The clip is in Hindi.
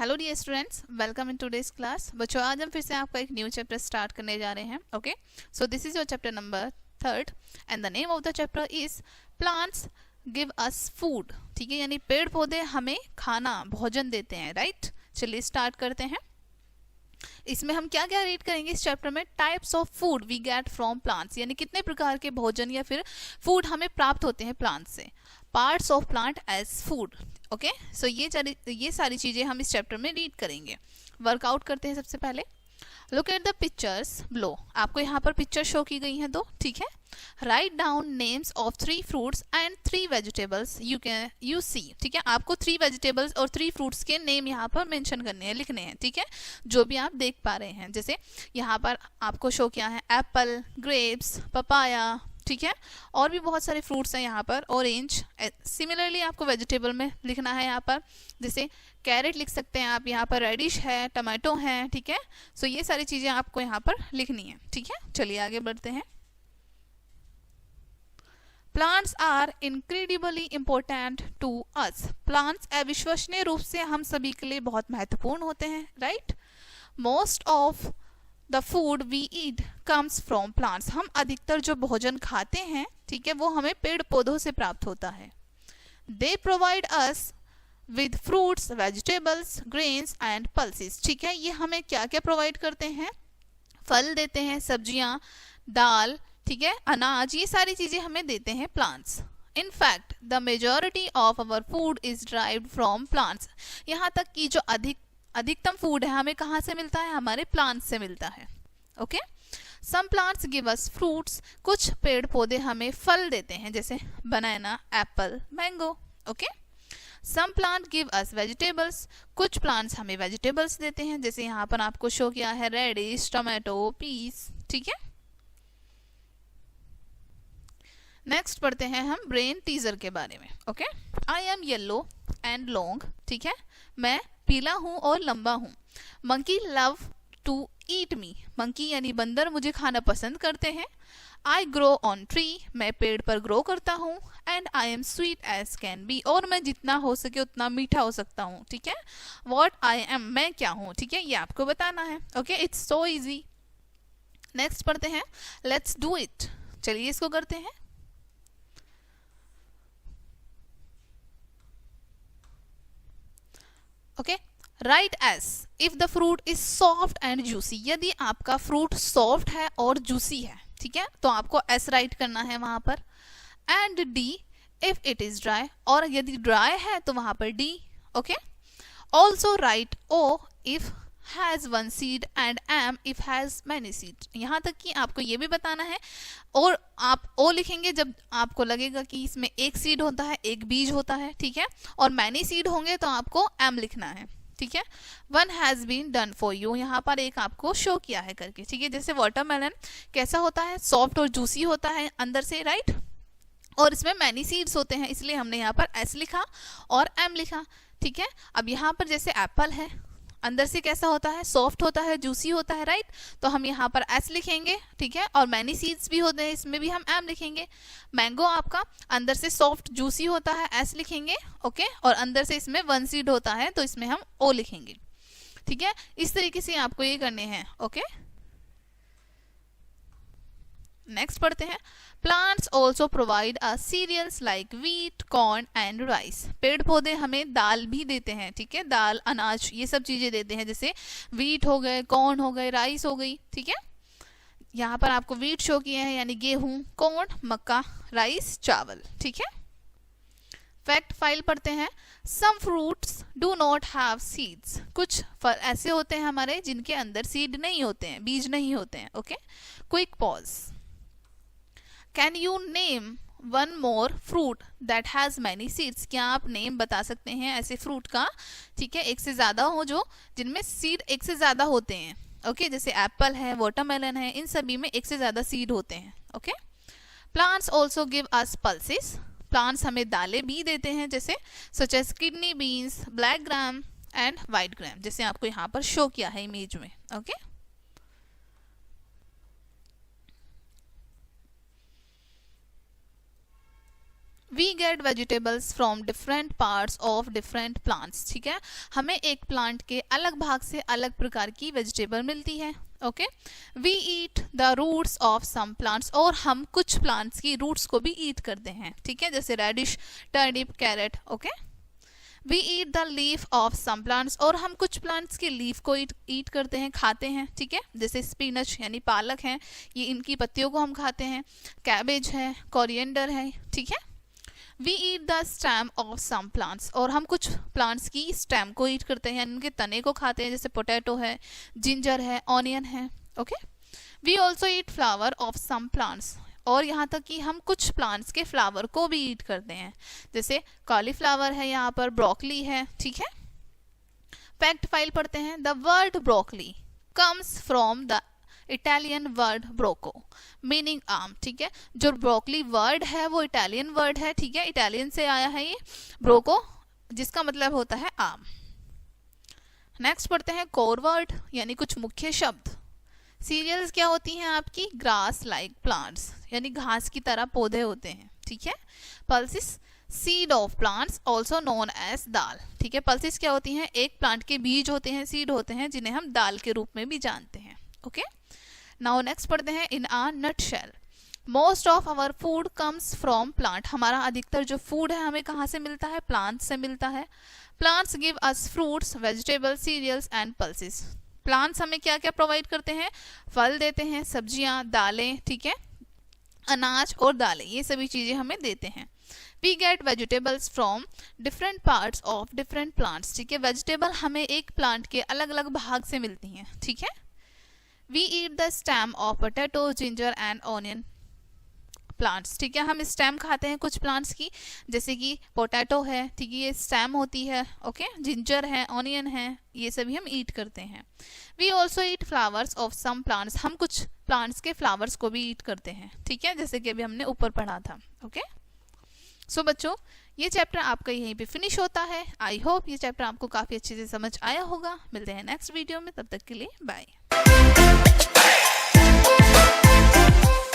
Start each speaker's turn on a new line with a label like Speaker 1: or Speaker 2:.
Speaker 1: Hello dear students, welcome in today's class. बच्चों, आज हम फिर से आपका एक न्यू चैप्टर स्टार्ट करने जा रहे हैं। Okay, so this is your chapter number 3 and the name of the chapter is plants give us food. ठीक है, यानी पेड़ पौधे हमें खाना भोजन देते हैं। राइट, चलिए स्टार्ट करते हैं। इसमें हम क्या क्या रीड करेंगे इस चैप्टर में? Types of food we get from plants, यानी कितने प्रकार के भोजन या फिर फूड हमें प्राप्त होते हैं प्लांट से। Parts of plant as food. Okay, so ये सारी चीजें हम इस चैप्टर में रीड करेंगे। वर्कआउट करते हैं सबसे पहले। Look at the pictures below. आपको यहाँ पर पिक्चर शो की गई हैं दो। ठीक है, write down names of 3 fruits and 3 vegetables you see. ठीक है, आपको 3 वेजिटेबल्स और 3 फ्रूट्स के नेम यहाँ पर मेंशन करने हैं, लिखने हैं। ठीक है, जो भी आप देख पा रहे हैं, जैसे यहाँ पर आपको शो किया है एप्पल, ग्रेप्स, पपाया। ठीक है, और भी बहुत सारे फ्रूट्स हैं यहाँ पर, ऑरेंज। सिमिलरली आपको वेजिटेबल में लिखना है यहाँ पर, जैसे कैरेट लिख सकते हैं आप, यहाँ पर रेडिश है, टमाटो है। ठीक है, सो ये सारी चीजें आपको यहाँ पर लिखनी है। ठीक है, चलिए आगे बढ़ते हैं। Plants are incredibly important to us. Plants अविश्वसनीय रूप से हम सभी के लिए बहुत महत्वपूर्ण होते हैं। Right, most of the food we eat comes from plants. हम अधिकतर जो भोजन खाते हैं, ठीक है, वो हमें पेड़ पौधों से प्राप्त होता है। They provide us with fruits, vegetables, grains and pulses. ठीक है, ये हमें क्या क्या प्रोवाइड करते हैं? फल देते हैं, सब्जियां, दाल, ठीक है, अनाज, ये सारी चीजें हमें देते हैं plants. In fact the majority of our food is derived from plants. यहाँ तक कि जो अधिकतम फूड है हमें कहाँ से मिलता है? हमारे प्लांट्स से मिलता है। Okay, some plants give us fruits. कुछ पेड़ पौधे हमें फल देते हैं, जैसे banana, apple, mango. Okay, some plant give us vegetables. कुछ प्लांट्स हमें वेजिटेबल्स देते हैं, जैसे यहाँ पर आपको शो किया है रेडिश, टमाटो, पीस। ठीक है, नेक्स्ट पढ़ते हैं हम ब्रेन टीजर के बारे में। Okay, I am yellow and long. ठीक है, मैं पीला हूं और लंबा हूं। Monkey love to eat me. Monkey यानी बंदर मुझे खाना पसंद करते हैं। I grow on tree. मैं पेड़ पर ग्रो करता हूँ। And I am sweet as can be. और मैं जितना हो सके उतना मीठा हो सकता हूँ। ठीक है, वॉट आई एम, मैं क्या हूँ। ठीक है, ये आपको बताना है। Okay, it's so easy. Next पढ़ते हैं, लेट्स डू इट। चलिए इसको करते हैं। Okay, right S if the fruit is soft and juicy. यदि आपका फ्रूट सॉफ्ट है और जूसी है, ठीक है, तो आपको एस राइट करना है वहां पर। And D if it is dry, और यदि ड्राई है तो वहां पर D. Okay, also right O if has 1 seed and M if has many seed. यहां तक कि आपको ये भी बताना है, और आप ओ लिखेंगे जब आपको लगेगा कि इसमें एक सीड होता है, एक बीज होता है। ठीक है, और मैनी सीड होंगे तो आपको एम लिखना है। ठीक है, 1 has been done for you, यहाँ पर एक आपको शो किया है करके। ठीक है, जैसे वाटरमेलन कैसा होता है? सॉफ्ट और जूसी होता है अंदर से। राइट, और इसमें मैनी सीड्स होते हैं, इसलिए हमने यहाँ पर एस लिखा और एम लिखा। ठीक है, अब यहाँ पर जैसे एप्पल है, अंदर से कैसा होता है? सॉफ्ट होता है, जूसी होता है। राइट, तो हम यहाँ पर एस लिखेंगे। ठीक है, और मैनी सीड्स भी होते हैं, इसमें भी हम एम लिखेंगे। मैंगो आपका अंदर से सॉफ्ट जूसी होता है, एस लिखेंगे। ओके, और अंदर से इसमें 1 सीड होता है, तो इसमें हम ओ लिखेंगे। ठीक है, इस तरीके से आपको ये करने हैं। ओके, नेक्स्ट पढ़ते हैं। Plants also provide a cereals like wheat, corn and rice. पेड़ पौधे हमें दाल भी देते हैं। ठीक है, दाल, अनाज, ये सब चीजें देते हैं, जैसे व्हीट हो गए, कॉर्न हो गए, राइस हो गई। ठीक है, यहाँ पर आपको व्हीट शो किए हैं, यानी गेहूं, कॉर्न मक्का, राइस चावल। ठीक है, फैक्ट फाइल पढ़ते हैं। Some fruits do not have seeds. कुछ फल ऐसे होते हैं हमारे जिनके अंदर सीड नहीं होते हैं, बीज नहीं होते हैं। Okay, quick pause. Can you name 1 more fruit that has many seeds. क्या आप नेम बता सकते हैं ऐसे फ्रूट का, ठीक है, एक से ज्यादा हो, जो जिनमें सीड एक से ज्यादा होते हैं। ओके, जैसे एप्पल है, वाटरमेलन है, इन सभी में एक से ज्यादा सीड होते हैं। Okay, plants also give us pulses. Plants हमें दालें भी देते हैं, जैसे such as kidney beans, black gram and white gram, जैसे आपको यहाँ पर शो किया है इमेज में। Okay, we get vegetables from different parts of different plants, ठीक है, हमें एक प्लांट के अलग भाग से अलग प्रकार की वेजिटेबल मिलती है। Okay, we eat the roots of some plants, और हम कुछ प्लांट्स की रूट्स को भी ईट करते हैं, ठीक है, जैसे radish, turnip, carrot. Okay, we eat the leaf of some plants, और हम कुछ प्लांट्स के लीफ को ईट करते हैं, खाते हैं, ठीक है, जैसे स्पिनच यानी पालक है, ये इनकी पत्तियों को हम खाते हैं, कैबेज है, कोरिएंडर है, ठीक है। We eat the stem of some plants, और हम कुछ प्लांट्स की स्टेम को ईट करते हैं, उनके तने को खाते हैं, जैसे पोटैटो है, जिंजर है, ऑनियन है। Okay, we also eat flower of some plants, और यहाँ तक कि हम कुछ प्लांट्स के फ्लावर को भी ईट करते हैं, जैसे कॉलीफ्लावर है, यहाँ पर ब्रोकली है, ठीक है। फैक्ट फाइल पढ़ते हैं। The word broccoli comes from the Italian word brocco meaning arm, ठीक है, जो ब्रोकली वर्ड है वो इटालियन वर्ड है, ठीक है, इटालियन से आया है ये ब्रोको, जिसका मतलब होता है आम। नेक्स्ट पढ़ते हैं कोर वर्ड यानी कुछ मुख्य शब्द। सीरियल्स क्या होती हैं आपकी? ग्रास लाइक प्लांट्स यानी घास की तरह पौधे होते हैं, ठीक है। Pulses seed of plants also known as dal, ठीक है, पल्सिस क्या होती हैं? एक प्लांट के बीज होते हैं, सीड होते हैं, जिन्हें हम दाल के रूप में भी जानते हैं। ओके, नाउ नेक्स्ट पढ़ते हैं in a nutshell most of our food comes from plant, हमारा अधिकतर जो फूड है हमें कहाँ से मिलता है? प्लांट से मिलता है। Plants give us fruits, vegetables, cereals and pulses, plants हमें क्या क्या प्रोवाइड करते हैं? फल देते हैं, सब्जियां, दालें, ठीक है, अनाज और दालें, ये सभी चीजें हमें देते हैं। We get vegetables from different parts of different plants, ठीक है, वेजिटेबल हमें एक प्लांट के अलग अलग भाग से मिलती हैं, ठीक है। We eat the stem of potato, ginger and onion plants, ठीक है, हम स्टेम खाते हैं कुछ प्लांट्स की, जैसे कि पोटैटो है, ठीक है, ये स्टेम होती है। ओके, जिंजर है, ऑनियन है, ये सभी हम ईट करते हैं। We also eat flowers of some plants, हम कुछ प्लांट्स के फ्लावर्स को भी ईट करते हैं, ठीक है, जैसे कि अभी हमने ऊपर पढ़ा था। ओके, सो बच्चों ये चैप्टर आपका यहीं पे फिनिश होता है। आई होप ये चैप्टर आपको काफ़ी अच्छे से समझ आया होगा। मिलते हैं नेक्स्ट वीडियो में, तब तक के लिए बाय।